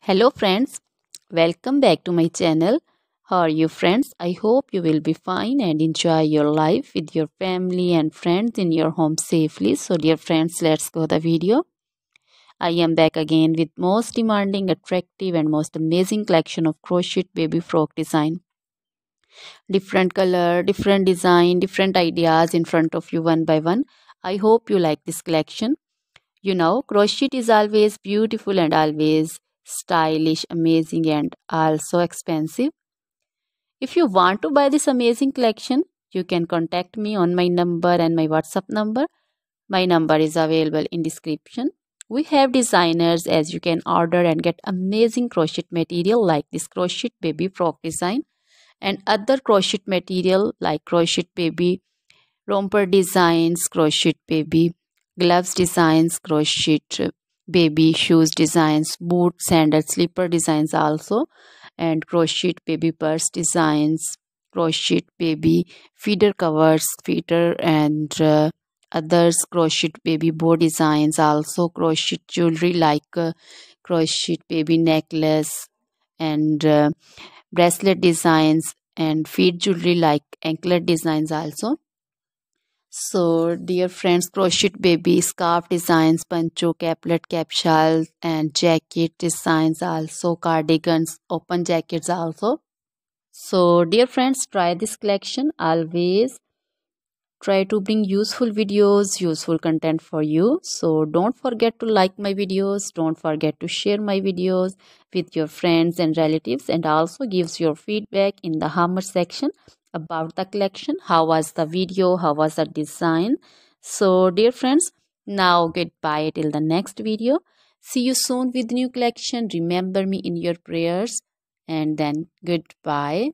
Hello friends, welcome back to my channel. How are you friends? I hope you will be fine and enjoy your life with your family and friends in your home safely. So dear friends, let's go the video. I am back again with most demanding, attractive and most amazing collection of crochet baby frock design. Different color, different design, different ideas in front of you one by one. I hope you like this collection. You know, crochet is always beautiful and always stylish, amazing, and also expensive. If you want to buy this amazing collection, you can contact me on my number and my WhatsApp number. My number is available in description. We have designers as you can order and get amazing crochet material like this crochet baby frock design and other crochet material like crochet baby romper designs, crochet baby gloves designs, crochet baby shoes designs, boot, sandal, slipper designs also, and crochet baby purse designs, crochet baby feeder covers, feeder and others, crochet baby bow designs also, crochet jewelry like crochet baby necklace and bracelet designs and feet jewelry like anklet designs also. So, dear friends, crochet baby scarf designs, pancho, caplet, capsule, and jacket designs also, cardigans, open jackets also. So, dear friends, try this collection. Always try to bring useful videos, useful content for you. So, don't forget to like my videos. Don't forget to share my videos with your friends and relatives, and also gives your feedback in the hammer section about the collection. How was the video? How was the design? So dear friends, now goodbye till the next video. See you soon with new collection. Remember me in your prayers, and then goodbye.